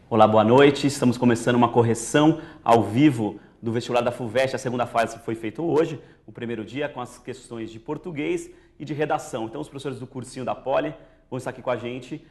Olá, boa noite. Estamos começando uma correção ao vivo do vestibular da FUVEST. A segunda fase foi feita hoje, o primeiro dia, com as questões de português e de redação. Então, os professores do cursinho da Poli vão estar aqui com a gente,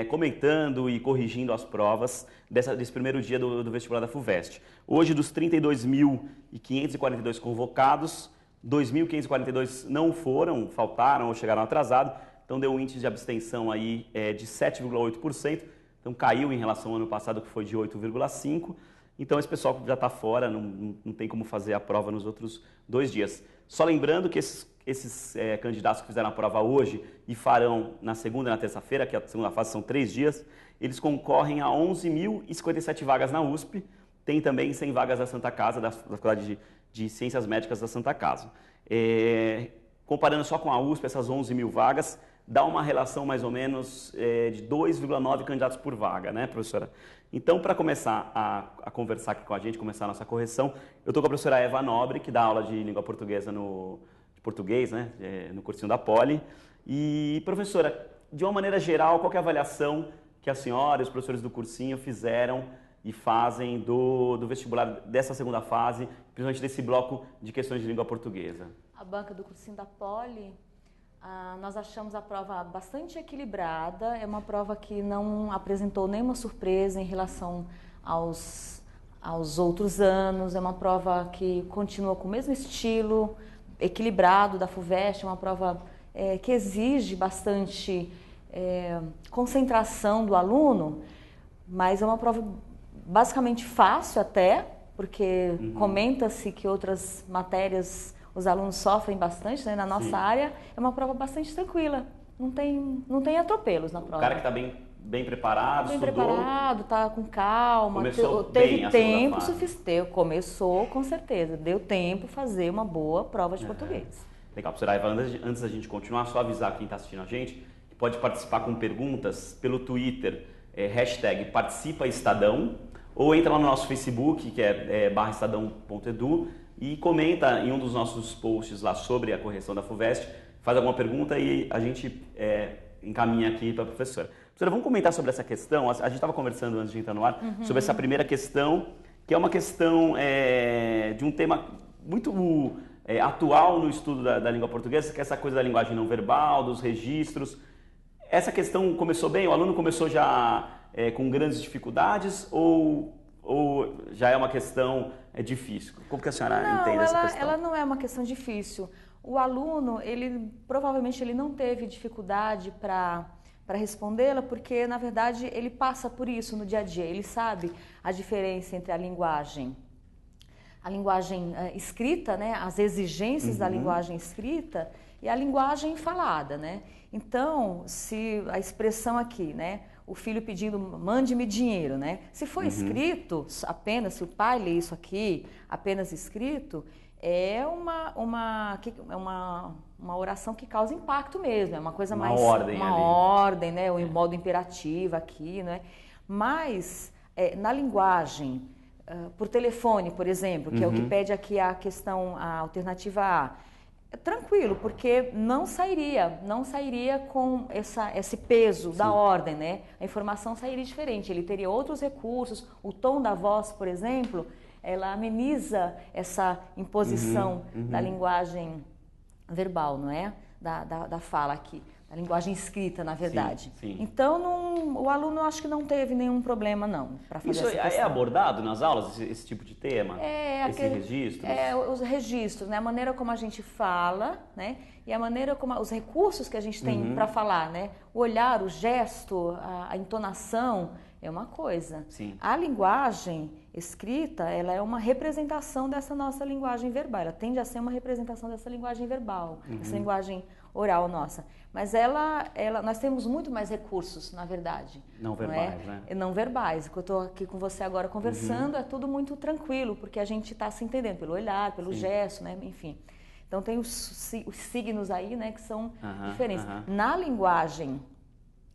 comentando e corrigindo as provas desse primeiro dia do vestibular da FUVEST. Hoje, dos 32.542 convocados, 2.542 não foram, faltaram ou chegaram atrasados. Então, deu um índice de abstenção aí de 7,8%. Então caiu em relação ao ano passado, que foi de 8,5%. Então esse pessoal já está fora, não tem como fazer a prova nos outros 2 dias. Só lembrando que esses candidatos que fizeram a prova hoje e farão na segunda e na terça-feira, que a segunda fase são 3 dias, eles concorrem a 11.057 vagas na USP. Tem também 100 vagas da Santa Casa, da Faculdade de Ciências Médicas da Santa Casa. Comparando só com a USP, essas 11.000 vagas, dá uma relação mais ou menos de 2,9 candidatos por vaga, né, professora? Então, para começar a conversar aqui com a gente, começar a nossa correção, eu estou com a professora Eva Nobre, que dá aula de língua portuguesa de português, né, no cursinho da Poli. E, professora, de uma maneira geral, qual que é a avaliação que a senhora e os professores do cursinho fizeram e fazem do vestibular dessa segunda fase, principalmente desse bloco de questões de língua portuguesa? A banca do cursinho da Poli, nós achamos a prova bastante equilibrada. É uma prova que não apresentou nenhuma surpresa em relação aos outros anos. É uma prova que continua com o mesmo estilo, equilibrado da FUVEST. É uma prova que exige bastante concentração do aluno, mas é uma prova basicamente fácil até, porque comenta-se que outras matérias os alunos sofrem bastante, né? Na nossa área é uma prova bastante tranquila, não tem atropelos na prova. O cara que está bem preparado, bem estudou... preparado, está com calma, teve tempo suficiente, começou com certeza, deu tempo fazer uma boa prova de português. Legal, professora Eva, antes da gente continuar, só avisar quem está assistindo a gente, que pode participar com perguntas pelo Twitter, #participaestadão, ou entra lá no nosso Facebook, que é /estadão.edu, e comenta em um dos nossos posts lá sobre a correção da FUVEST, faz alguma pergunta e a gente encaminha aqui para a professora. Professora, vamos comentar sobre essa questão? A gente estava conversando antes de entrar no ar sobre essa primeira questão, que é uma questão de um tema muito atual no estudo da língua portuguesa, que é essa coisa da linguagem não verbal, dos registros. Essa questão começou bem? O aluno começou já com grandes dificuldades ou já é uma questão difícil? Como que a senhora entende essa questão? Ela não é uma questão difícil. O aluno, provavelmente ele não teve dificuldade para respondê-la, porque na verdade ele passa por isso no dia a dia. Ele sabe a diferença entre a linguagem escrita, né, as exigências da linguagem escrita e a linguagem falada, né? Então, se a expressão aqui, né, o filho pedindo, mande-me dinheiro, né? Se for escrito, apenas, se o pai lê isso aqui, apenas escrito, é uma oração que causa impacto mesmo, é uma coisa mais... Uma ordem, né? O modo imperativo aqui, né? Mas, na linguagem, por telefone, por exemplo, que é o que pede aqui a alternativa A, tranquilo, porque não sairia com esse peso da ordem, né? A informação sairia diferente, ele teria outros recursos, o tom da voz, por exemplo, ela ameniza essa imposição da linguagem verbal, não é? Da fala aqui, da linguagem escrita, na verdade. Sim. Então, o aluno acho que não teve nenhum problema, não, para fazer essa questão. Isso é abordado nas aulas, esse tipo de tema? Esses registros? Os registros, né? A maneira como a gente fala, né? E a maneira como os recursos que a gente tem para falar, né? O olhar, o gesto, a entonação é uma coisa. Sim. A linguagem escrita, ela é uma representação dessa nossa linguagem verbal. Ela tende a ser uma representação dessa linguagem verbal, essa linguagem oral nossa. Mas nós temos muito mais recursos, na verdade. Não verbais, né? Não verbais. Eu estou aqui com você agora conversando, é tudo muito tranquilo, porque a gente está se entendendo pelo olhar, pelo gesto, né? Enfim. Então tem os signos aí, né, que são diferentes. Na linguagem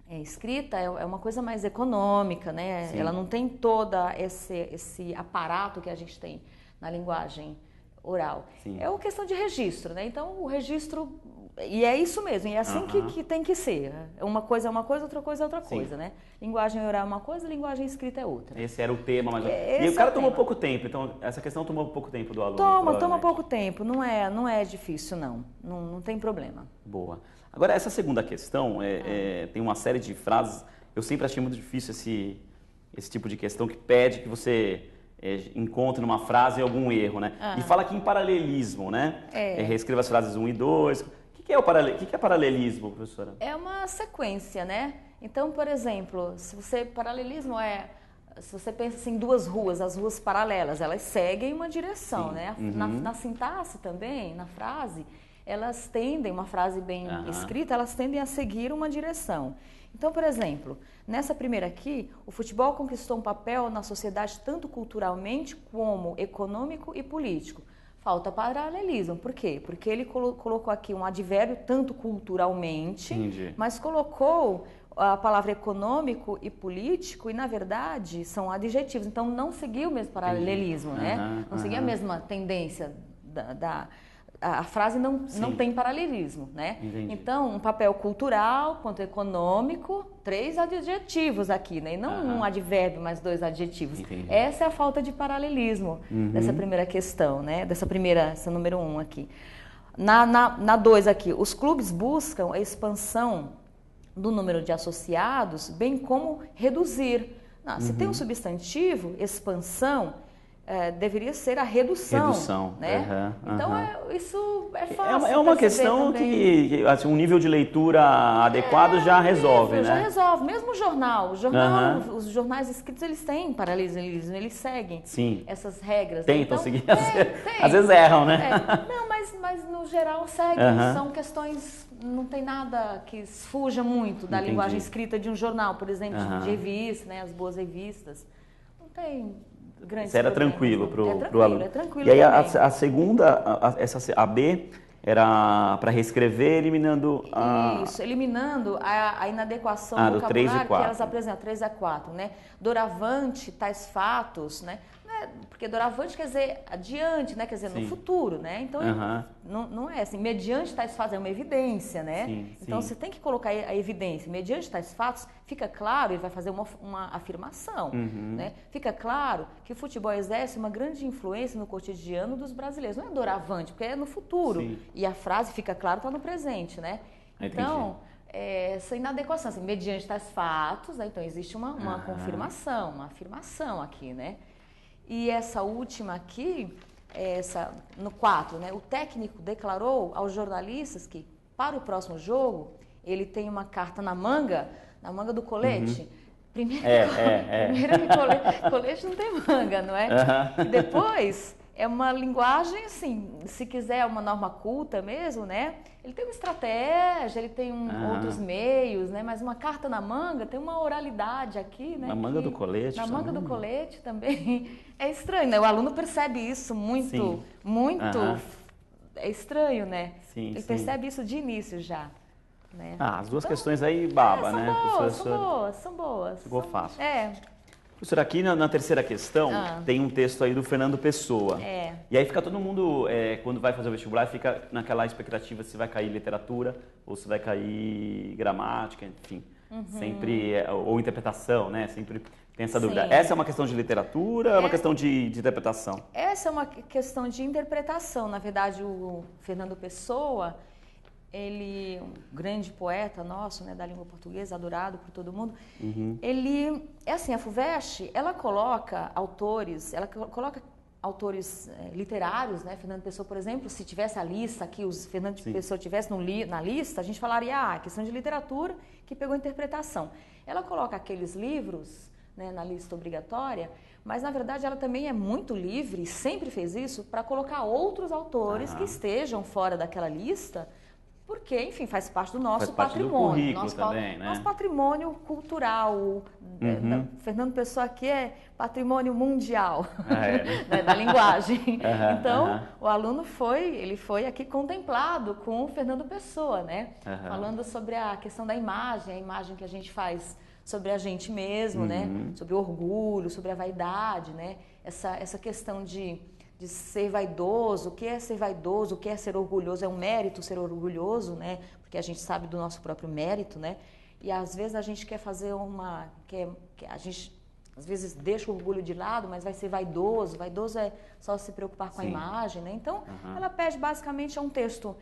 escrita é uma coisa mais econômica, né? Sim. Ela não tem toda esse aparato que a gente tem na linguagem oral. Sim. É uma questão de registro, né? Então o registro E é isso mesmo, e é assim que tem que ser. Uma coisa é uma coisa, outra coisa é outra coisa, né? Linguagem oral é uma coisa, linguagem escrita é outra. Esse era o tema, mas e o cara tomou pouco tempo, então essa questão tomou pouco tempo do aluno. Toma pouco tempo, não é difícil não tem problema. Boa. Agora essa segunda questão, tem uma série de frases, eu sempre achei muito difícil esse tipo de questão que pede que você encontre numa frase algum erro, né? E fala aqui em paralelismo, né? Reescreva as frases 1 e 2. O que é paralelismo, professora? É uma sequência, né? Então, por exemplo, se você pensa assim, duas ruas, as ruas paralelas, elas seguem uma direção, sim, né? Na sintaxe também, na frase, elas tendem, uma frase bem escrita, elas tendem a seguir uma direção. Então, por exemplo, nessa primeira aqui, o futebol conquistou um papel na sociedade tanto culturalmente como econômico e político. Falta paralelismo. Por quê? Porque ele colocou aqui um advérbio tanto culturalmente, entendi, mas colocou a palavra econômico e político e, na verdade, são adjetivos. Então, não seguiu o mesmo paralelismo, né? Não seguia a mesma tendência a frase não tem paralelismo, né? Entendi. Então, um papel cultural quanto econômico, 3 adjetivos aqui, né? E não um advérbio mais 2 adjetivos. Entendi. Essa é a falta de paralelismo dessa primeira questão, né? Essa número 1 aqui. Na 2 aqui, os clubes buscam a expansão do número de associados, bem como reduzir. Se tem um substantivo, expansão, deveria ser a redução, né? Então, isso é fácil. É uma questão que assim, um nível de leitura adequado já resolve, né? Já resolve. Mesmo o jornal, os jornais escritos, eles têm paralelismo, eles seguem essas regras. Tentam seguir, às vezes erram, né? Não, mas no geral seguem. São questões, não tem nada que fuja muito da linguagem escrita de um jornal, por exemplo, de revista, né? As boas revistas. Não tem... Isso era tranquilo para o aluno. É tranquilo. E aí a segunda, a B, era para reescrever, eliminando eliminando a inadequação do vocabulário que elas apresentam, 3 a 4, né? Doravante, tais fatos, né? Porque doravante quer dizer adiante, né? Quer dizer, no futuro, né? Então, não é assim, mediante tais fatos, é uma evidência, né? Então, você tem que colocar a evidência. Mediante tais fatos, fica claro, ele vai fazer uma afirmação, né? Fica claro que o futebol exerce uma grande influência no cotidiano dos brasileiros. Não é doravante, porque é no futuro. E a frase, fica claro, está no presente, né? Então, essa inadequação, assim, mediante tais fatos, né? Então, existe uma confirmação, uma afirmação aqui, né? E essa última aqui, no 4, né? O técnico declarou aos jornalistas que, para o próximo jogo, ele tem uma carta na manga do colete. Primeiro que colete não tem manga, não é? E depois, é uma linguagem, assim, se quiser uma norma culta mesmo, né? Ele tem uma estratégia, ele tem outros meios, né? Mas uma carta na manga tem uma oralidade aqui, né? Na manga do colete. Na manga do colete também. É estranho, né? O aluno percebe isso muito. É estranho, né? Ele percebe isso de início já. Né? As duas questões aí baba, né? São boas. Ficou fácil. Professora, aqui na terceira questão tem um texto aí do Fernando Pessoa. E aí fica todo mundo, quando vai fazer o vestibular, fica naquela expectativa se vai cair literatura ou se vai cair gramática, enfim. Sempre, ou interpretação, né? Sempre tem essa dúvida. Essa é uma questão de literatura ou é uma questão de interpretação? Essa é uma questão de interpretação. Na verdade, o Fernando Pessoa... Ele, um grande poeta nosso, né, da língua portuguesa, adorado por todo mundo, ele, assim, a FUVEST, ela coloca autores literários, né, Fernando Pessoa, por exemplo, se tivesse a lista aqui, os Fernando Pessoa tivesse na lista, a gente falaria, questão de literatura que pegou interpretação. Ela coloca aqueles livros, né, na lista obrigatória, mas, na verdade, ela também é muito livre, sempre fez isso, para colocar outros autores que estejam fora daquela lista, porque, enfim, faz parte do nosso patrimônio. Nosso também, né? Nosso patrimônio cultural. Fernando Pessoa aqui é patrimônio mundial né, da linguagem. Então, o aluno foi aqui contemplado com o Fernando Pessoa, né? Falando sobre a questão da imagem, a imagem que a gente faz sobre a gente mesmo, né? Sobre o orgulho, sobre a vaidade, né? Essa questão de de ser vaidoso, o que é ser vaidoso, o que é ser orgulhoso, é um mérito ser orgulhoso, né? Porque a gente sabe do nosso próprio mérito, né? E às vezes a gente quer fazer a gente às vezes deixa o orgulho de lado, mas vai ser vaidoso. Vaidoso é só se preocupar com a imagem, né? Então, ela pede basicamente um texto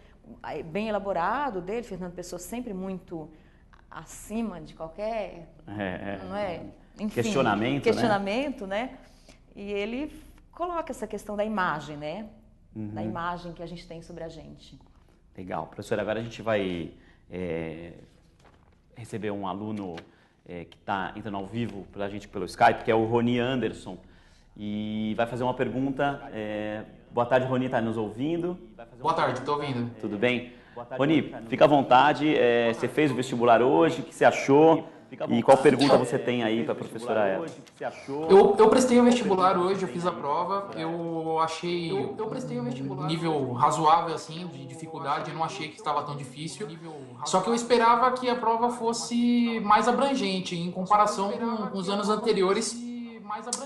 bem elaborado dele, Fernando Pessoa sempre muito acima de qualquer não é? Enfim, questionamento, né? E ele coloca essa questão da imagem, né? Da imagem que a gente tem sobre a gente. Legal. Professora, agora a gente vai receber um aluno que está entrando ao vivo para a gente pelo Skype, que é o Rony Anderson, e vai fazer uma pergunta. Boa tarde, Rony, está nos ouvindo? Boa tarde, estou ouvindo. Tudo bem? Rony, fica à vontade. Você fez o vestibular hoje, o que você achou? E qual pergunta você tem aí para a professora Eva? Eu prestei o vestibular hoje, eu fiz a prova, eu achei um nível razoável assim, de dificuldade, eu não achei que estava tão difícil, só que eu esperava que a prova fosse mais abrangente, em comparação com os anos anteriores.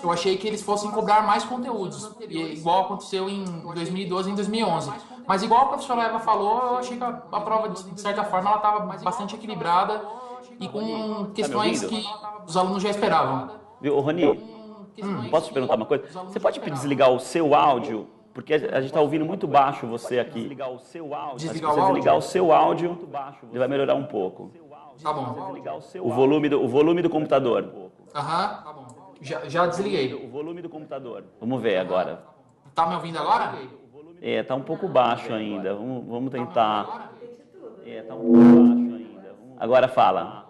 Eu achei que eles fossem cobrar mais conteúdos, igual aconteceu em 2012 e em 2011. Mas igual a professora Eva falou, eu achei que a prova, de certa forma, ela estava bastante equilibrada e com questões que os alunos já esperavam. Viu, Rony, posso te perguntar uma coisa? Você pode desligar o seu áudio? Porque a gente está ouvindo muito baixo você aqui. Desligar o seu áudio. Desligar o seu áudio, ele vai melhorar um pouco. Tá bom. O volume do computador. Aham, tá bom. Já desliguei. O volume do computador. Vamos ver agora. Tá me ouvindo agora? Tá um pouco baixo ainda. Vamos tentar. Tá um pouco baixo ainda. Agora fala.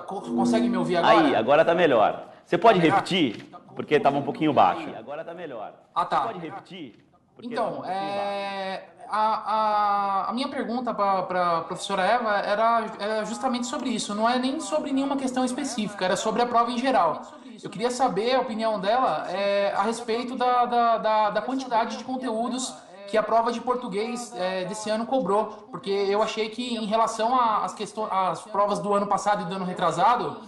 Consegue me ouvir agora? Aí, agora tá melhor. Você pode repetir? Porque estava um pouquinho baixo. Agora tá melhor. Ah, tá. Você pode repetir? Então, a minha pergunta para a professora Eva era justamente sobre isso. Não é nem sobre nenhuma questão específica, era sobre a prova em geral. Eu queria saber a opinião dela a respeito da quantidade de conteúdos que a prova de português desse ano cobrou, porque eu achei que em relação às provas do ano passado e do ano retrasado,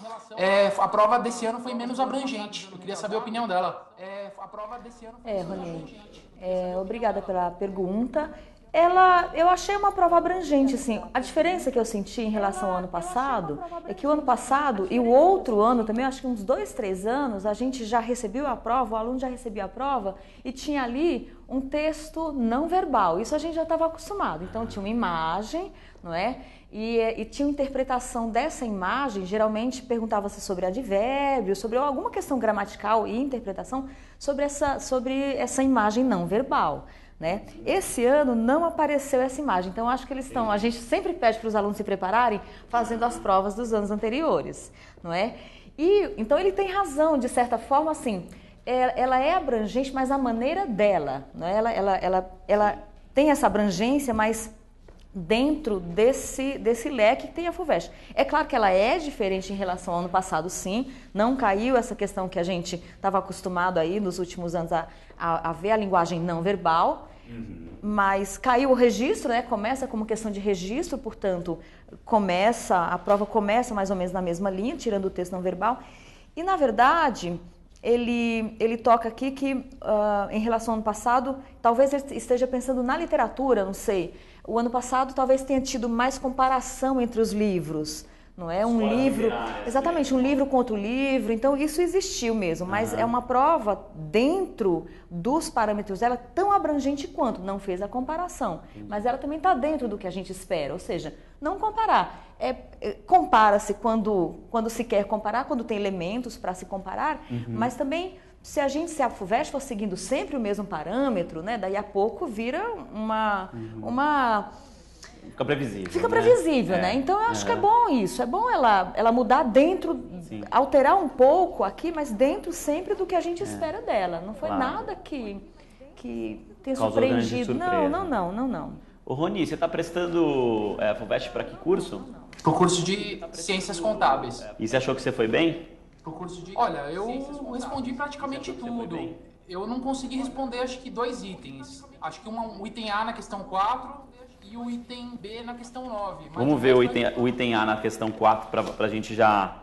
a prova desse ano foi menos abrangente. Eu queria saber a opinião dela. Rony, obrigada pela pergunta. Eu achei uma prova abrangente, assim. A diferença que eu senti em relação ao ano passado é que o ano passado e o outro ano também, acho que uns 2, 3 anos, a gente já recebeu a prova, o aluno já recebia a prova e tinha ali um texto não verbal. Isso a gente já estava acostumado. Então tinha uma imagem, não é? E tinha uma interpretação dessa imagem, geralmente perguntava-se sobre advérbio, sobre alguma questão gramatical e interpretação sobre essa imagem não verbal. Né? Esse ano não apareceu essa imagem, então acho que a gente sempre pede para os alunos se prepararem fazendo as provas dos anos anteriores, não é? E então ele tem razão, de certa forma, assim, ela é abrangente, mas a maneira dela, não é? Ela tem essa abrangência, mas dentro desse leque que tem a FUVEST. É claro que ela é diferente em relação ao ano passado, sim, não caiu essa questão que a gente estava acostumado aí nos últimos anos a ver a linguagem não verbal, mas caiu o registro, né? Começa como questão de registro, portanto, a prova começa mais ou menos na mesma linha, tirando o texto não verbal, e na verdade ele toca aqui que em relação ao ano passado, talvez ele esteja pensando na literatura, não sei. O ano passado talvez tenha tido mais comparação entre os livros, não é? Um livro, exatamente, um livro com outro livro, então isso existiu mesmo, mas é uma prova dentro dos parâmetros dela tão abrangente quanto, não fez a comparação, mas ela também está dentro do que a gente espera, ou seja, não comparar, compara-se quando se quer comparar, quando tem elementos para se comparar, mas também se a FUVEST for seguindo sempre o mesmo parâmetro, né, daí a pouco vira Fica previsível. Fica previsível, né? Então eu acho que é bom isso, é bom ela mudar dentro, alterar um pouco aqui, mas dentro sempre do que a gente espera dela. Não foi nada que tenha surpreendido. Não. Ô Rony, você está prestando a FUVEST para que curso? Para o curso de Ciências Contábeis. E você achou que você foi bem? Olha, eu respondi praticamente tudo. Eu não consegui responder, acho que 2 itens. Acho que o item A na questão 4 e o item B na questão 9. Vamos ver o item A na questão 4 para a gente já,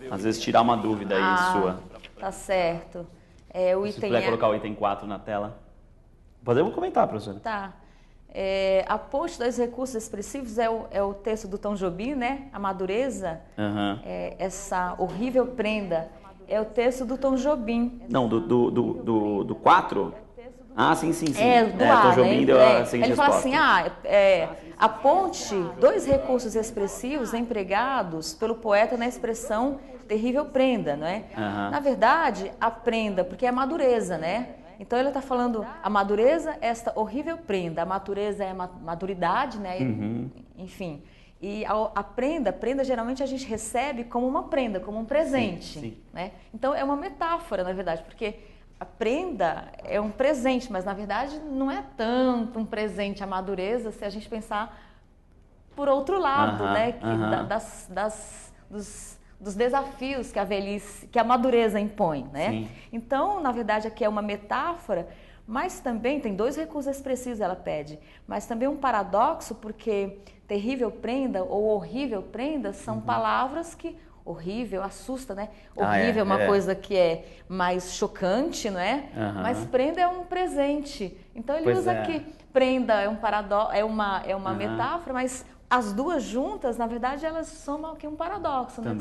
às vezes, tirar uma dúvida aí sua. Tá certo. O Se item puder colocar o item 4 na tela. Podemos comentar, professora. Tá. A ponte dos recursos expressivos é o texto do Tom Jobim, né? A madureza, essa horrível prenda, é o texto do Tom Jobim. Não, do 4? Ah, sim. Tom Jobim deu a seguinte ele fala resposta. assim, a ponte, dois recursos expressivos empregados pelo poeta na expressão terrível prenda, não é? Na verdade, a prenda, porque é a madureza, né? Então ele está falando a madureza, esta horrível prenda. A madureza é a maturidade, né? Enfim. E a prenda geralmente a gente recebe como uma prenda, como um presente. Sim. Né? Então é uma metáfora, na verdade, porque a prenda é um presente, mas na verdade não é tanto um presente a madureza se a gente pensar por outro lado, né? Dos desafios que a velhice, que a madureza impõe, né? Sim. Então, na verdade, aqui é uma metáfora, mas também tem dois recursos expressivos, ela pede, mas também um paradoxo, porque terrível prenda ou horrível prenda são palavras que horrível assusta, né? Horrível é uma coisa que é mais chocante, não é? Mas prenda é um presente. Então ele usa aqui prenda é um paradoxo, é uma metáfora, mas as duas juntas, na verdade, elas são aqui um paradoxo, né? São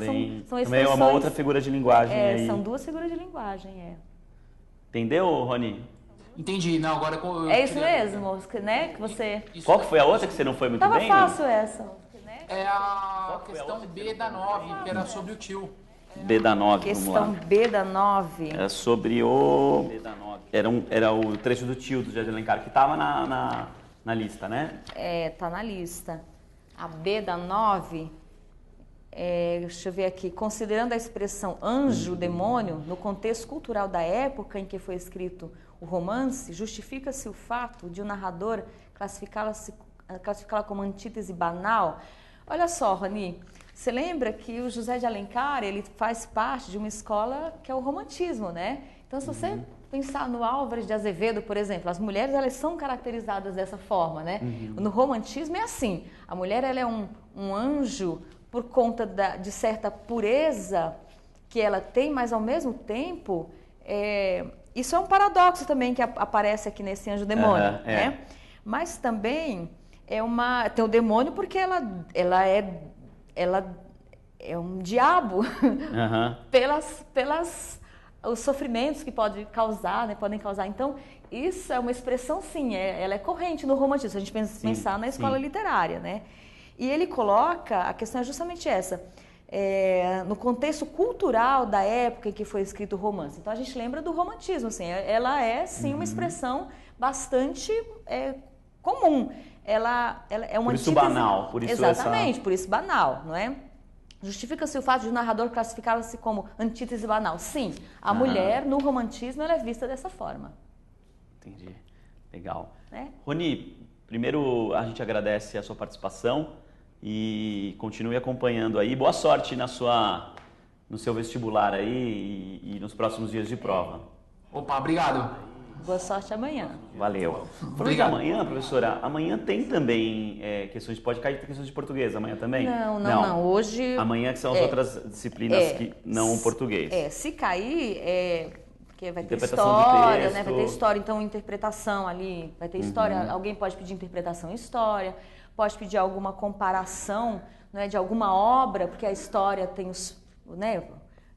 também é uma outra figura de linguagem aí. São duas figuras de linguagem, Entendeu, Rony? Entendi. Não, agora é isso mesmo, né? Que você... Qual que foi a outra que você não foi muito Tava bem? Tava fácil essa. É a questão B da 9, que era sobre o tio. B da 9, vamos lá. Questão B da 9. Era sobre o... B da 9. Era o trecho do tio do José de Alencar, que estava na lista, né? Tá na lista. A B da 9, deixa eu ver aqui, considerando a expressão anjo, demônio, no contexto cultural da época em que foi escrito o romance, justifica-se o fato de o narrador classificá-la como antítese banal. Olha só, Rony, você lembra que o José de Alencar, ele faz parte de uma escola que é o romantismo, né? Então, se você pensar no Álvares de Azevedo, por exemplo, as mulheres, elas são caracterizadas dessa forma, né? No romantismo é assim, a mulher, ela é um anjo por conta de certa pureza que ela tem, mas ao mesmo tempo, isso é um paradoxo também que aparece aqui nesse anjo-demônio, né? Mas também tem o demônio porque ela é um diabo os sofrimentos que podem causar. Então, isso é uma expressão, sim, ela é corrente no romantismo, se a gente pensar na escola literária, né? E ele coloca, a questão é justamente essa, no contexto cultural da época em que foi escrito o romance. Então, a gente lembra do romantismo, assim, ela é, sim, uma expressão bastante comum. Ela é uma por isso antítese, banal. Exatamente, por isso banal, não é? Justifica-se o fato de o narrador classificá-la-se como antítese banal. Sim, a mulher, no romantismo, ela é vista dessa forma. Entendi. Legal. Rony, primeiro a gente agradece a sua participação e continue acompanhando aí. Boa sorte no seu vestibular aí e nos próximos dias de prova. Opa, obrigado. Boa sorte amanhã. Valeu. Obrigado. Amanhã, professora, amanhã tem também questões, pode cair questões de português amanhã também? Não. Hoje... Amanhã que são as outras disciplinas que não o português. Se cair, porque vai ter Interpretação história, de né? Vai ter história, então interpretação ali, vai ter história, alguém pode pedir interpretação em história, pode pedir alguma comparação, né, de alguma obra, porque a história tem os... né,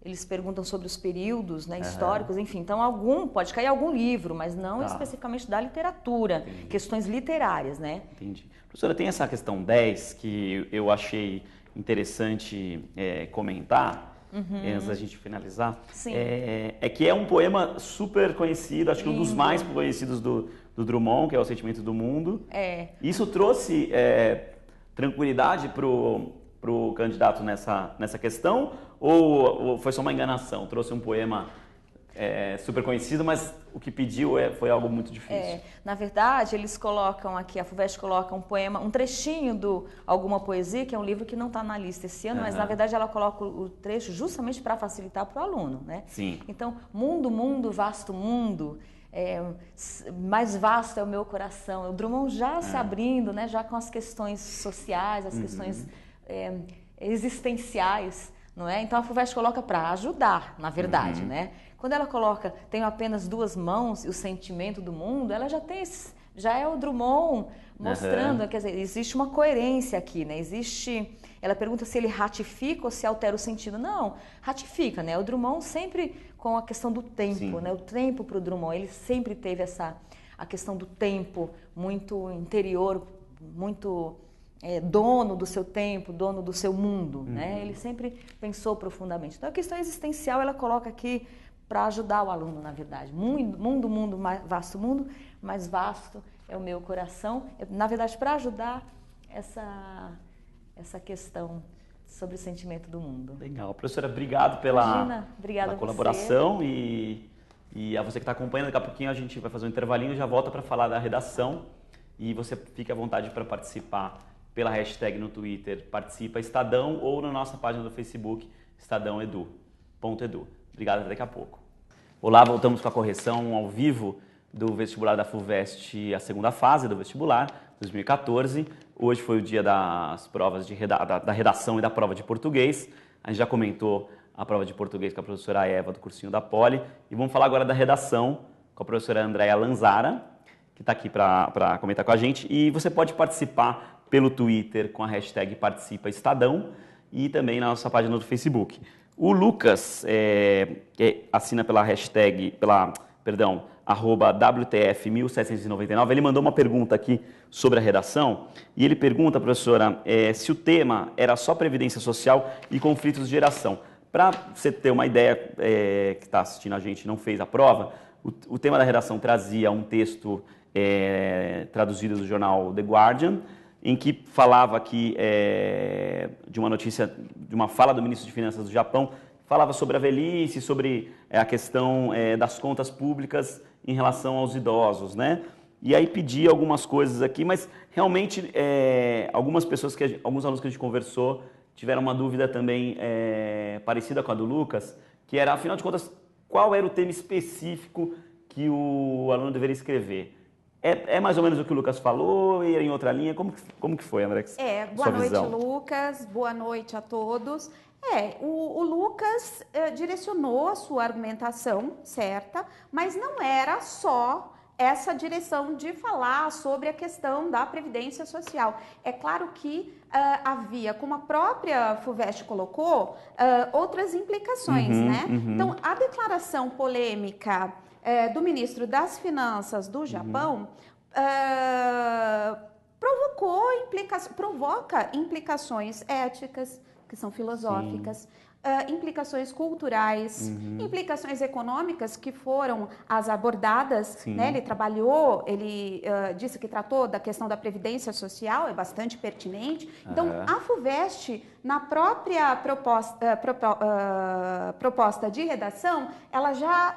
eles perguntam sobre os períodos, né, históricos, enfim. Então, pode cair algum livro, mas não especificamente da literatura, questões literárias, né? Entendi. Professora, tem essa questão 10 que eu achei interessante comentar, antes da gente finalizar. Sim. Que é um poema super conhecido, acho que um dos mais conhecidos do Drummond, que é O Sentimento do Mundo. Isso trouxe tranquilidade para o candidato nessa questão? Ou foi só uma enganação? Trouxe um poema super conhecido, mas o que pediu foi algo muito difícil. Na verdade, eles colocam aqui, a FUVEST coloca um poema, um trechinho do Alguma Poesia, que é um livro que não está na lista esse ano, mas na verdade ela coloca o trecho justamente para facilitar para o aluno, né? Sim. Então, mundo, vasto mundo, mais vasto é o meu coração. O Drummond já se abrindo, né, já com as questões sociais, as questões existenciais, não é? Então a FUVEST coloca para ajudar, na verdade, né? Quando ela coloca, tenho apenas duas mãos e o sentimento do mundo, ela já tem já é o Drummond mostrando, quer dizer, existe uma coerência aqui, né? Ela pergunta se ele ratifica ou se altera o sentido. Não, ratifica, né? O Drummond sempre com a questão do tempo, né? O tempo para o Drummond, ele sempre teve a questão do tempo muito interior, muito dono do seu tempo, dono do seu mundo, né? Ele sempre pensou profundamente. Então a questão existencial ela coloca aqui para ajudar o aluno, na verdade. Mundo, vasto mundo, mais vasto é o meu coração. Na verdade, para ajudar essa questão sobre o sentimento do mundo. Legal. Professora, obrigado pela colaboração e a você que está acompanhando. Daqui a pouquinho a gente vai fazer um intervalinho e já volta para falar da redação. E você fique à vontade para participar pela hashtag no Twitter, participa Estadão, ou na nossa página do Facebook, estadãoedu.edu. Obrigado, até daqui a pouco. Olá, voltamos com a correção ao vivo do vestibular da FUVEST, a segunda fase do vestibular, 2014. Hoje foi o dia das provas da redação e da prova de português. A gente já comentou a prova de português com a professora Eva, do cursinho da Poli. E vamos falar agora da redação com a professora Andréia Lanzara, que está aqui para comentar com a gente. E você pode participar pelo Twitter com a hashtag Participa Estadão e também na nossa página do Facebook. O Lucas, que assina pela hashtag, @WTF1799, ele mandou uma pergunta aqui sobre a redação e ele pergunta, professora, se o tema era só Previdência Social e conflitos de geração. Para você ter uma ideia, que está assistindo a gente não fez a prova, o tema da redação trazia um texto traduzido do jornal The Guardian, em que falava aqui de uma notícia, de uma fala do ministro de Finanças do Japão, falava sobre a velhice, sobre a questão das contas públicas em relação aos idosos, né? E aí pedia algumas coisas aqui, mas realmente alguns alunos que a gente conversou tiveram uma dúvida também parecida com a do Lucas, que era, afinal de contas, qual era o tema específico que o aluno deveria escrever? É mais ou menos o que o Lucas falou e em outra linha? Como que foi, André? Boa noite, Lucas. Boa noite a todos. O Lucas direcionou a sua argumentação certa, mas não era só essa direção de falar sobre a questão da Previdência Social. É claro que havia, como a própria FUVEST colocou, outras implicações, né? Então, a declaração polêmica do ministro das Finanças do Japão provoca implicações éticas, que são filosóficas, implicações culturais, implicações econômicas que foram as abordadas, né? Ele disse que tratou da questão da Previdência Social, é bastante pertinente. Então, a FUVEST, na própria proposta de redação, ela já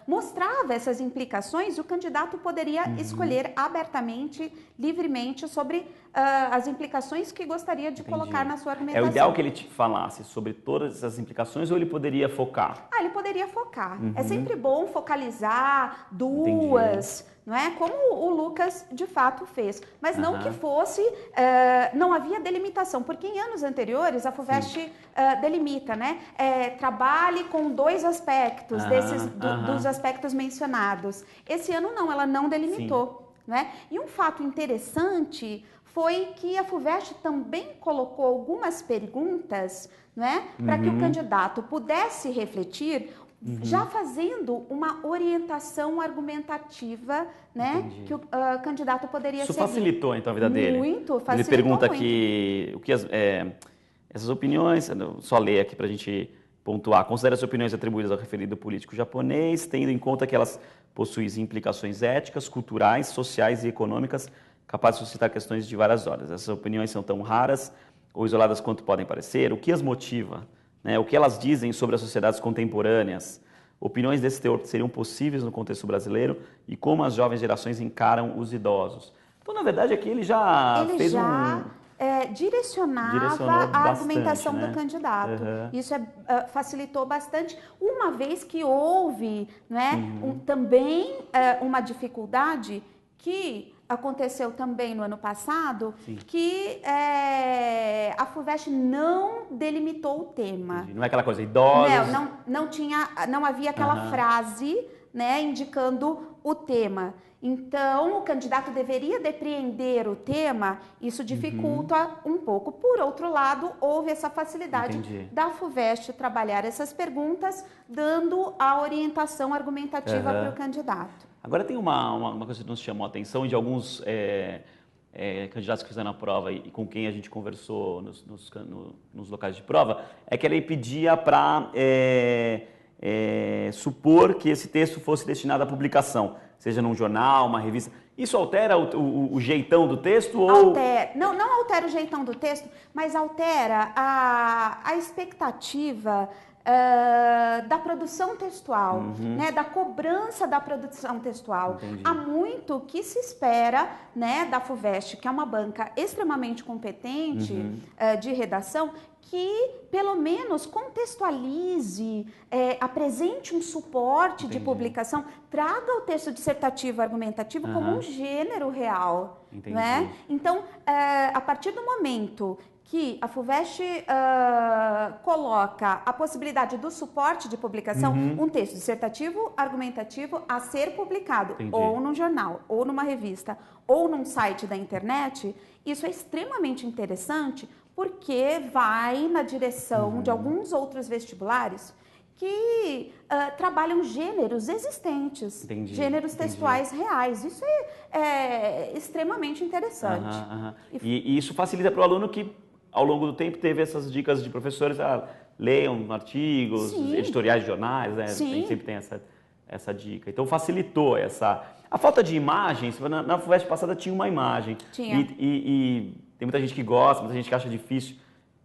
mostrava essas implicações e o candidato poderia escolher abertamente, livremente, sobre as implicações que gostaria de colocar na sua argumentação. É o ideal que ele te falasse sobre todas essas implicações ou ele poderia focar? Ele poderia focar. É sempre bom focalizar duas, não é? Como o Lucas de fato fez. Mas não que fosse, não havia delimitação, porque em anos anteriores a FUVEST delimita, né? Trabalhe com dois aspectos dos aspectos mencionados. Esse ano não, ela não delimitou. Né? E um fato interessante foi que a FUVEST também colocou algumas perguntas, né, para que o candidato pudesse refletir, já fazendo uma orientação argumentativa, né, que o candidato poderia seguir. Isso facilitou, então, a vida dele? Muito, facilitou. Ele pergunta aqui essas opiniões, só ler aqui para a gente pontuar. Considera as opiniões atribuídas ao referido político japonês, tendo em conta que elas possuem implicações éticas, culturais, sociais e econômicas capazes de suscitar questões de várias ordens. Essas opiniões são tão raras ou isoladas quanto podem parecer. O que as motiva? Né? O que elas dizem sobre as sociedades contemporâneas? Opiniões desse teor seriam possíveis no contexto brasileiro e como as jovens gerações encaram os idosos? Então, na verdade, aqui ele já fez direcionava a argumentação do candidato. Isso facilitou bastante, uma vez que houve, né, também uma dificuldade que aconteceu também no ano passado, que a FUVEST não delimitou o tema. Entendi. Não é aquela coisa, idosos... Não havia aquela frase, né, indicando o tema. Então, o candidato deveria depreender o tema, isso dificulta um pouco. Por outro lado, houve essa facilidade da FUVEST trabalhar essas perguntas, dando a orientação argumentativa para o candidato. Agora tem uma coisa que nos chamou a atenção de alguns candidatos que fizeram a prova e com quem a gente conversou nos locais de prova, é que ele pedia para supor que esse texto fosse destinado à publicação, seja num jornal, uma revista. Isso altera o jeitão do texto? Não altera o jeitão do texto, mas altera a expectativa da produção textual, né, da cobrança da produção textual. Entendi. Há muito que se espera, né, da FUVEST, que é uma banca extremamente competente de redação, que pelo menos contextualize, apresente um suporte de publicação, traga o texto dissertativo argumentativo como um gênero real. Né? Então, a partir do momento que a FUVEST coloca a possibilidade do suporte de publicação, um texto dissertativo argumentativo a ser publicado, ou num jornal, ou numa revista, ou num site da internet, isso é extremamente interessante, porque vai na direção de alguns outros vestibulares que trabalham gêneros existentes, gêneros textuais reais. Isso é extremamente interessante. E isso facilita para o aluno que, ao longo do tempo, teve essas dicas de professores, leiam artigos, editoriais de jornais, né? Sempre tem essa dica. Então facilitou essa... A falta de imagens, na FUVEST passada tinha uma imagem. E tem muita gente que gosta, muita gente que acha difícil.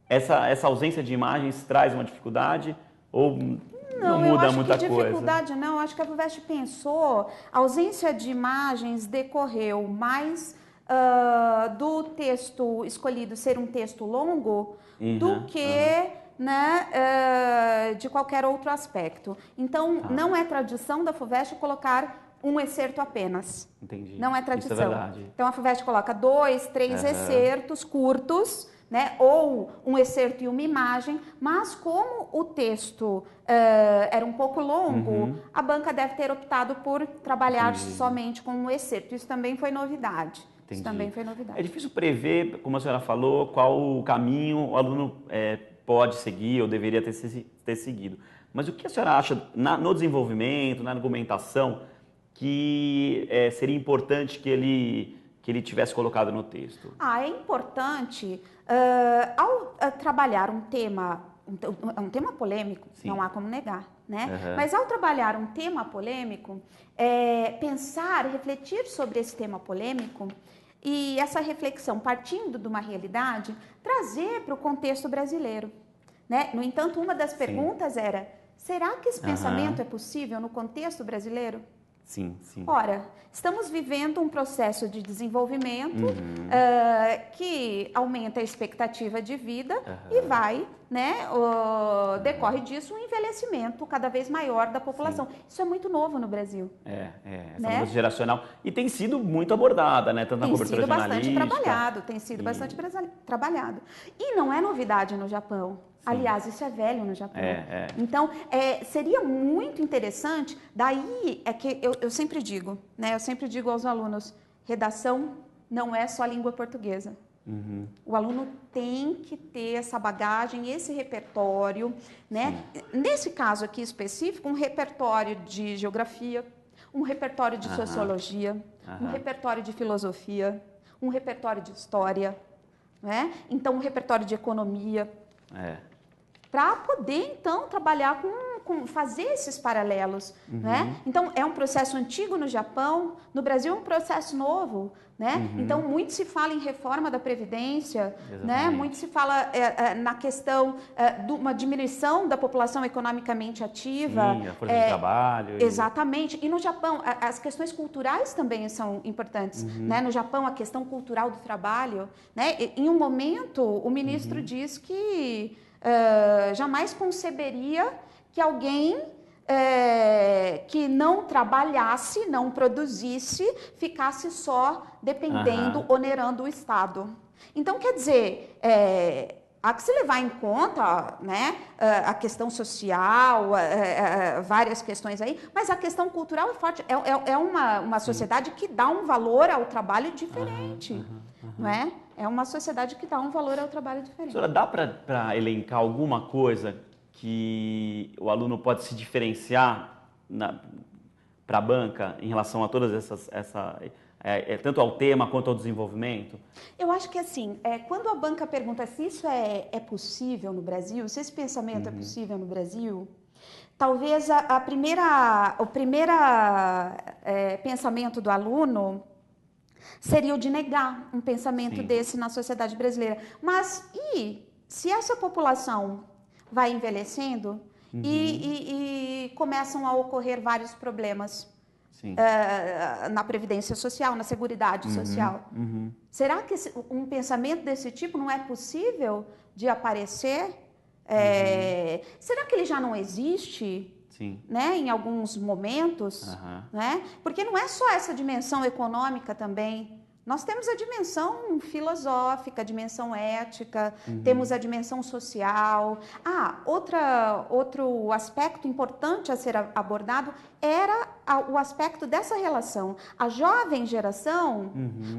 Essa ausência de imagens traz uma dificuldade ou não muda muita coisa? Não, eu acho que dificuldade não. Acho que a FUVEST pensou, a ausência de imagens decorreu mais do texto escolhido ser um texto longo do que né, de qualquer outro aspecto. Então, não é tradição da FUVEST colocar um excerto apenas. Entendi. Não é tradição. Isso é verdade. Então, a FUVEST coloca 2, 3 excertos curtos, né, ou um excerto e uma imagem, mas como o texto era um pouco longo, a banca deve ter optado por trabalhar somente com um excerto. Isso também foi novidade. Isso também foi novidade. É difícil prever, como a senhora falou, qual o caminho o aluno pode seguir ou deveria ter seguido. Mas o que a senhora acha no desenvolvimento, na argumentação, que seria importante que ele tivesse colocado no texto? É importante, ao trabalhar um tema polêmico, não há como negar, né? Mas ao trabalhar um tema polêmico, pensar, refletir sobre esse tema polêmico e essa reflexão partindo de uma realidade, trazer para o contexto brasileiro, né? No entanto, uma das perguntas era, será que esse pensamento é possível no contexto brasileiro? Sim. Ora, estamos vivendo um processo de desenvolvimento que aumenta a expectativa de vida e vai, né, decorre disso um envelhecimento cada vez maior da população. Isso é muito novo no Brasil. Essa mudança geracional. E tem sido muito abordada, né? Tanto na cobertura jornalística. Tem sido bastante trabalhado. E não é novidade no Japão. Aliás, isso é velho no Japão. Então, seria muito interessante, daí é que eu sempre digo, né? Eu sempre digo aos alunos, redação não é só língua portuguesa. O aluno tem que ter essa bagagem, esse repertório, né? Nesse caso aqui específico, um repertório de geografia, um repertório de sociologia, um repertório de filosofia, um repertório de história, né? Então, um repertório de economia. Para poder, então, trabalhar fazer esses paralelos, né? Então, é um processo antigo no Japão, no Brasil é um processo novo, né? Então, muito se fala em reforma da Previdência, né? Muito se fala na questão de uma diminuição da população economicamente ativa. A força de trabalho. Exatamente. E no Japão, as questões culturais também são importantes, né? No Japão, a questão cultural do trabalho, né? Em um momento, o ministro diz que jamais conceberia que alguém que não trabalhasse, não produzisse, ficasse só dependendo, onerando o Estado. Então, quer dizer, há que se levar em conta, né, a questão social, várias questões aí, mas a questão cultural é forte. É uma sociedade que dá um valor ao trabalho diferente, não é? É uma sociedade que dá um valor ao trabalho diferente. Senhora, dá para elencar alguma coisa que o aluno pode se diferenciar para a banca em relação a todas tanto ao tema quanto ao desenvolvimento? Eu acho que assim, quando a banca pergunta se isso é possível no Brasil, se esse pensamento é possível no Brasil, talvez o primeiro pensamento do aluno seria o de negar um pensamento desse na sociedade brasileira. Mas e se essa população vai envelhecendo e começam a ocorrer vários problemas na previdência social, na seguridade social? Será que um pensamento desse tipo não é possível de aparecer? Será que ele já não existe? Sim. Né, em alguns momentos, né? Porque não é só essa dimensão econômica também. Nós temos a dimensão filosófica, a dimensão ética, temos a dimensão social. Outro aspecto importante a ser abordado era o aspecto dessa relação. A jovem geração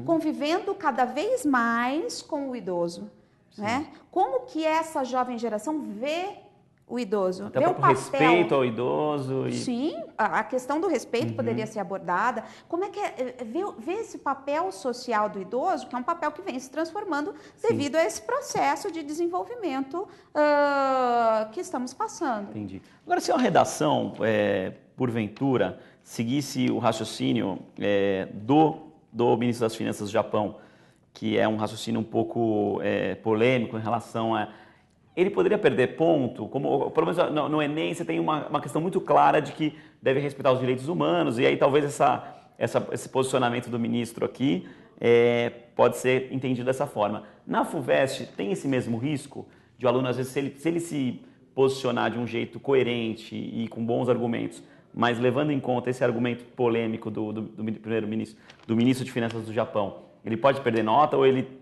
convivendo cada vez mais com o idoso. Né? Como que essa jovem geração vê o idoso? Até o respeito ao idoso. Sim, a questão do respeito poderia ser abordada. Como é que ver esse papel social do idoso, que é um papel que vem se transformando devido a esse processo de desenvolvimento que estamos passando. Entendi. Agora, se a redação, porventura, seguisse o raciocínio do ministro das Finanças do Japão, que é um raciocínio um pouco polêmico em relação a... Ele poderia perder ponto, como pelo menos no Enem você tem uma questão muito clara de que deve respeitar os direitos humanos, e aí talvez esse posicionamento do ministro aqui pode ser entendido dessa forma. Na FUVEST tem esse mesmo risco de o aluno, às vezes, se ele se posicionar de um jeito coerente e com bons argumentos, mas levando em conta esse argumento polêmico do primeiro-ministro, do ministro de Finanças do Japão, ele pode perder nota ou ele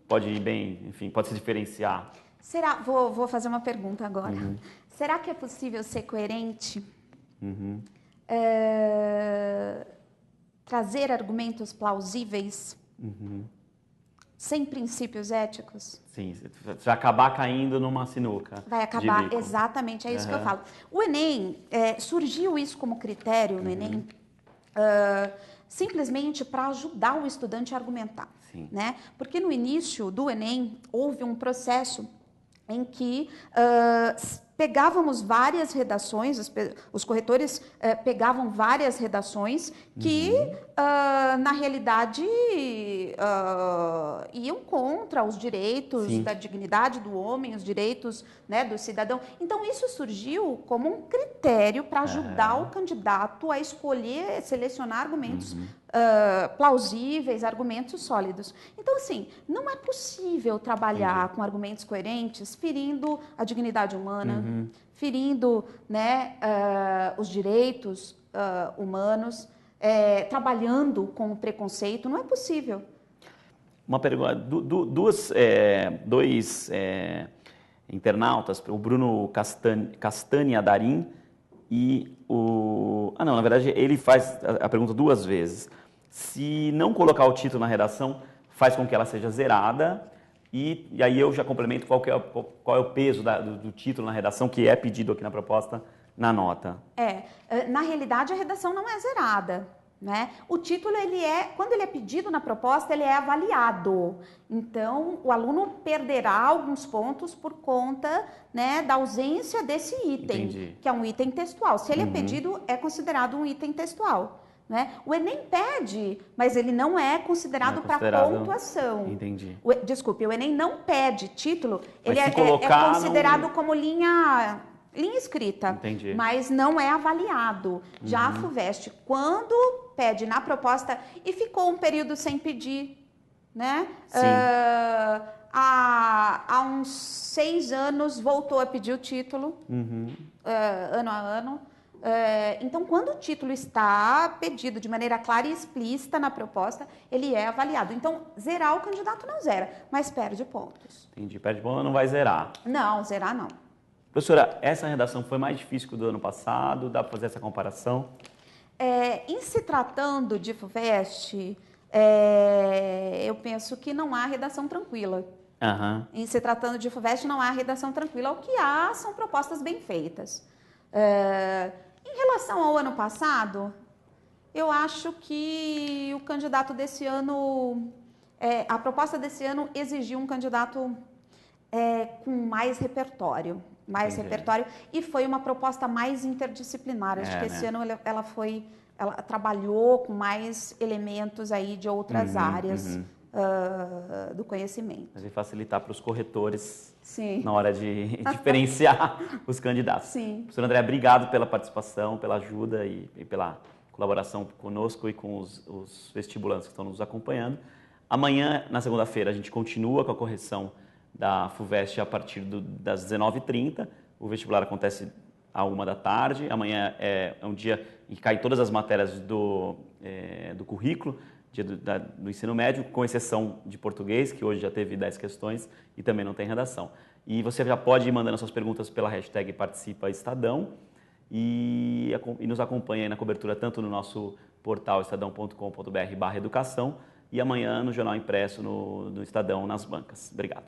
pode ir bem, enfim, pode se diferenciar? Vou fazer uma pergunta agora. Será que é possível ser coerente? Trazer argumentos plausíveis sem princípios éticos? Sim, você vai acabar caindo numa sinuca. Vai acabar, exatamente, é isso que eu falo. O Enem, surgiu isso como critério no Enem, simplesmente para ajudar o estudante a argumentar. Né? Porque no início do Enem houve um processo em que pegávamos várias redações, os corretores pegavam várias redações que, na realidade, iam contra os direitos da dignidade do homem, os direitos, né, do cidadão. Então, isso surgiu como um critério para ajudar o candidato a escolher, selecionar argumentos plausíveis, argumentos sólidos. Então, assim, não é possível trabalhar com argumentos coerentes ferindo a dignidade humana, ferindo, né, os direitos humanos, trabalhando com o preconceito. Não é possível. Uma pergunta, dois internautas, o Bruno Castanha Darim e o... não, na verdade ele faz a pergunta duas vezes. Se não colocar o título na redação, faz com que ela seja zerada, e aí eu já complemento qual é o peso do título na redação, que é pedido aqui na proposta, na nota. Na realidade a redação não é zerada. Né? O título, quando ele é pedido na proposta, ele é avaliado. Então, o aluno perderá alguns pontos por conta, né, da ausência desse item, que é um item textual. Se ele é pedido, é considerado um item textual. Né? O Enem pede, mas ele não é considerado para pontuação. Entendi. Desculpe, o Enem não pede título, ele é considerado como linha escrita, mas não é avaliado. Já a FUVEST, quando pede na proposta e ficou um período sem pedir, né? Há uns 6 anos voltou a pedir o título, ano a ano, Então, quando o título está pedido de maneira clara e explícita na proposta, ele é avaliado. Então, zerar o candidato não zera, mas perde pontos. Entendi, perde pontos, não vai zerar. Não, zerar não. Professora, essa redação foi mais difícil que o do ano passado? Dá para fazer essa comparação? Em se tratando de FUVEST, eu penso que não há redação tranquila. Uhum. Em se tratando de FUVEST, não há redação tranquila. O que há são propostas bem feitas. Em relação ao ano passado, eu acho que o candidato desse ano, a proposta desse ano exigiu um candidato com mais repertório. E foi uma proposta mais interdisciplinar. Acho que esse ano ela trabalhou com mais elementos aí de outras áreas do conhecimento. Mas vai facilitar para os corretores Sim. na hora de diferenciar os candidatos. Sim. Professor André, obrigado pela participação, pela ajuda e pela colaboração conosco e com os vestibulantes que estão nos acompanhando. Amanhã, na segunda-feira, a gente continua com a correção da FUVEST a partir das 19h30. O vestibular acontece à 13h. Amanhã é um dia em que caem todas as matérias do currículo do ensino médio, com exceção de português, que hoje já teve 10 questões e também não tem redação. E você já pode ir mandando suas perguntas pela hashtag Participa Estadão e nos acompanha aí na cobertura tanto no nosso portal estadão.com.br/educação e amanhã no Jornal Impresso no Estadão, nas bancas. Obrigado.